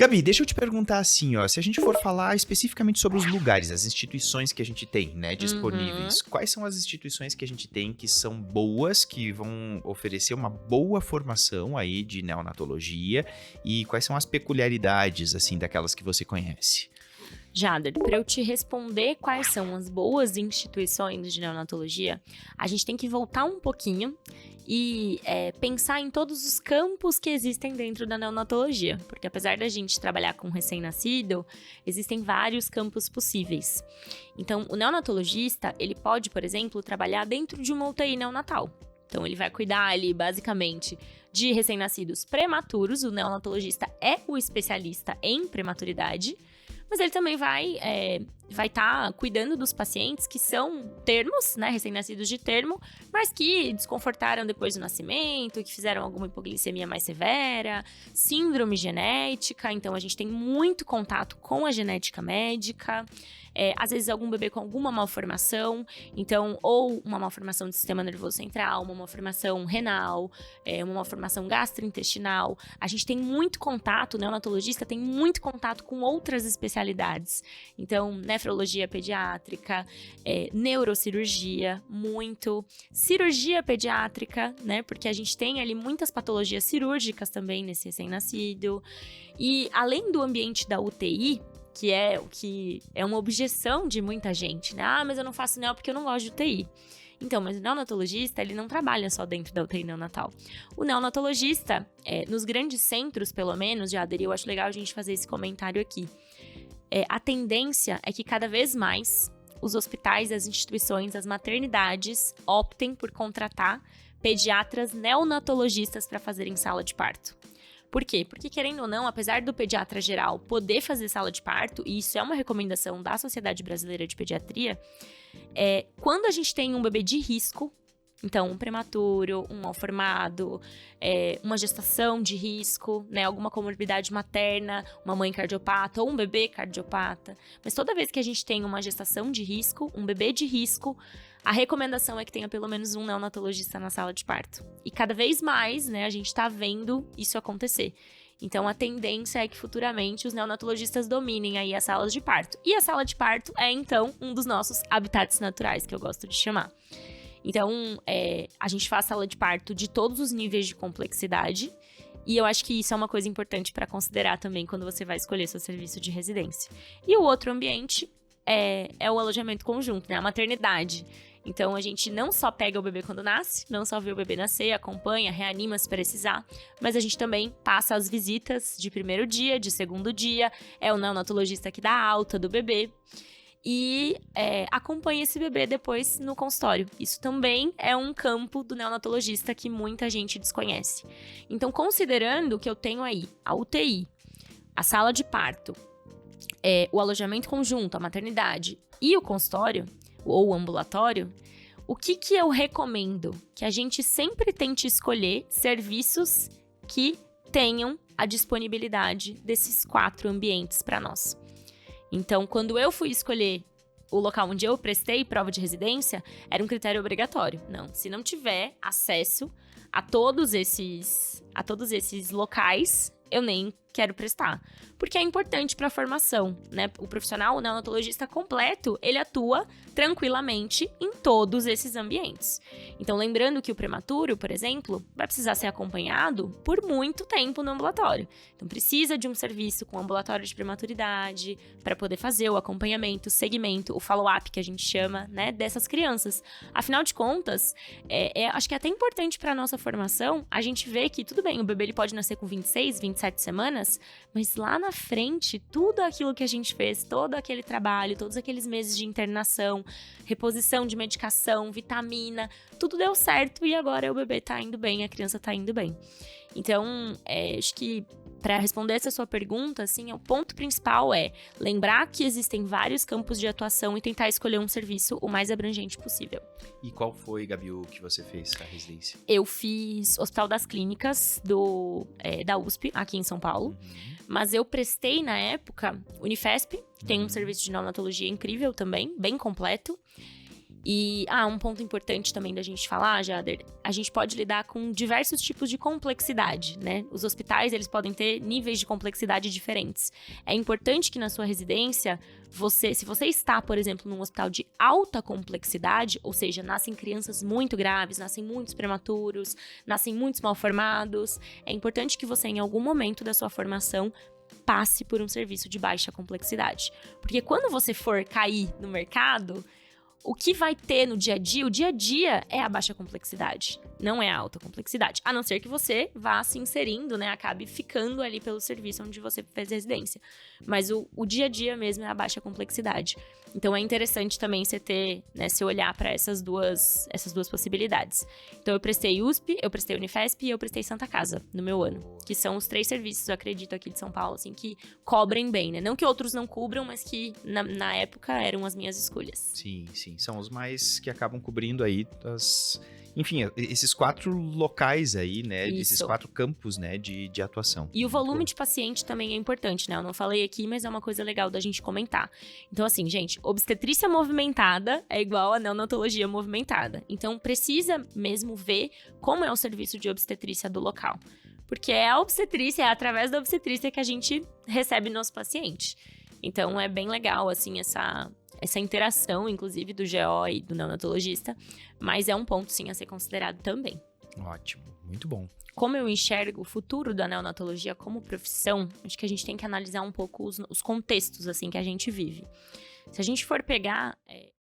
Gabi, deixa eu te perguntar assim, ó, se a gente for falar especificamente sobre os lugares, as instituições que a gente tem, né, disponíveis, quais são as instituições que a gente tem que são boas, que vão oferecer uma boa formação aí de neonatologia e quais são as peculiaridades, assim, daquelas que você conhece? Jader, para eu te responder quais são as boas instituições de neonatologia, a gente tem que voltar um pouquinho e pensar em todos os campos que existem dentro da neonatologia. Porque apesar da gente trabalhar com recém-nascido, existem vários campos possíveis. Então, o neonatologista, ele pode, por exemplo, trabalhar dentro de uma UTI neonatal. Então, ele vai cuidar ali, basicamente, de recém-nascidos prematuros. O neonatologista é o especialista em prematuridade. Mas ele também vai estar cuidando dos pacientes que são termos, né, recém-nascidos de termo, mas que desconfortaram depois do nascimento, que fizeram alguma hipoglicemia mais severa, síndrome genética. Então, a gente tem muito contato com a genética médica. Às vezes, algum bebê com alguma malformação. Então, ou uma malformação do sistema nervoso central, uma malformação renal, uma malformação gastrointestinal. A gente tem muito contato, o neonatologista tem muito contato com outras especialidades. Então, nefrologia pediátrica, neurocirurgia, muito. Cirurgia pediátrica, né? Porque a gente tem ali muitas patologias cirúrgicas também nesse recém-nascido. E além do ambiente da UTI, que é uma objeção de muita gente, né? Ah, mas eu não faço neo porque eu não gosto de UTI. Então, mas o neonatologista, ele não trabalha só dentro da UTI neonatal. O neonatologista, nos grandes centros, pelo menos, já aderiu, eu acho legal a gente fazer esse comentário aqui. A tendência é que cada vez mais os hospitais, as instituições, as maternidades optem por contratar pediatras neonatologistas para fazerem sala de parto. Por quê? Porque, querendo ou não, apesar do pediatra geral poder fazer sala de parto, e isso é uma recomendação da Sociedade Brasileira de Pediatria, quando a gente tem um bebê de risco, então um prematuro, um mal formado, uma gestação de risco, né, alguma comorbidade materna, uma mãe cardiopata ou um bebê cardiopata, mas toda vez que a gente tem uma gestação de risco, um bebê de risco, a recomendação é que tenha pelo menos um neonatologista na sala de parto. E cada vez mais, né, a gente tá vendo isso acontecer. Então, a tendência é que futuramente os neonatologistas dominem aí as salas de parto. E a sala de parto é, então, um dos nossos habitats naturais, que eu gosto de chamar. Então, a gente faz sala de parto de todos os níveis de complexidade. E eu acho que isso é uma coisa importante para considerar também quando você vai escolher seu serviço de residência. E o outro ambiente é o alojamento conjunto, né? A maternidade. Então, a gente não só pega o bebê quando nasce, não só vê o bebê nascer, acompanha, reanima se precisar, mas a gente também passa as visitas de primeiro dia, de segundo dia, é o neonatologista que dá alta do bebê e acompanha esse bebê depois no consultório. Isso também é um campo do neonatologista que muita gente desconhece. Então, considerando que eu tenho aí a UTI, a sala de parto, o alojamento conjunto, a maternidade e o consultório, ou o ambulatório, o que eu recomendo? Que a gente sempre tente escolher serviços que tenham a disponibilidade desses 4 ambientes para nós. Então, quando eu fui escolher o local onde eu prestei prova de residência, era um critério obrigatório. Não, se não tiver acesso a todos esses locais, eu nem quero prestar. Porque é importante para a formação, né? O profissional, o neonatologista completo, ele atua tranquilamente em todos esses ambientes. Então, lembrando que o prematuro, por exemplo, vai precisar ser acompanhado por muito tempo no ambulatório. Então, precisa de um serviço com ambulatório de prematuridade para poder fazer o acompanhamento, o segmento, o follow-up que a gente chama, né, dessas crianças. Afinal de contas, acho que é até importante para a nossa formação a gente ver que, tudo bem, o bebê ele pode nascer com 26, 27 semanas, mas lá na frente, tudo aquilo que a gente fez, todo aquele trabalho, todos aqueles meses de internação, reposição de medicação, vitamina, tudo deu certo e agora o bebê tá indo bem, a criança tá indo bem. Então, acho que para responder essa sua pergunta, assim, o ponto principal é lembrar que existem vários campos de atuação e tentar escolher um serviço o mais abrangente possível. E qual foi, Gabi, o que você fez a residência? Eu fiz Hospital das Clínicas da USP, aqui em São Paulo. Mas eu prestei, na época, Unifesp, que tem um serviço de neonatologia incrível também, bem completo. E, um ponto importante também da gente falar, Jader, a gente pode lidar com diversos tipos de complexidade, né? Os hospitais, eles podem ter níveis de complexidade diferentes. É importante que na sua residência, se você está, por exemplo, num hospital de alta complexidade, ou seja, nascem crianças muito graves, nascem muitos prematuros, nascem muitos mal-formados, é importante que você, em algum momento da sua formação, passe por um serviço de baixa complexidade. Porque quando você for cair no mercado, o que vai ter no dia a dia, o dia a dia é a baixa complexidade, não é a alta complexidade. A não ser que você vá se inserindo, né, acabe ficando ali pelo serviço onde você fez residência. Mas o dia a dia mesmo é a baixa complexidade. Então é interessante também você ter, né, se olhar para essas duas possibilidades. Então eu prestei USP, eu prestei Unifesp e eu prestei Santa Casa no meu ano, que são os 3 serviços, eu acredito, aqui de São Paulo, assim, que cobrem bem, né? Não que outros não cubram, mas que na época eram as minhas escolhas. Sim, sim. São os mais que acabam cobrindo aí enfim, esses 4 locais aí, né? Isso. Esses 4 campos, né, de atuação. E o volume de paciente também é importante, né? Eu não falei aqui, mas é uma coisa legal da gente comentar. Então, assim, gente, obstetrícia movimentada é igual a neonatologia movimentada. Então, precisa mesmo ver como é o serviço de obstetrícia do local. Porque é através da obstetrícia que a gente recebe nosso paciente. Então, é bem legal, assim, essa interação, inclusive, do GO e do neonatologista, mas é um ponto, sim, a ser considerado também. Ótimo, muito bom. Como eu enxergo o futuro da neonatologia como profissão, acho que a gente tem que analisar um pouco os contextos, assim, que a gente vive. Se a gente for pegar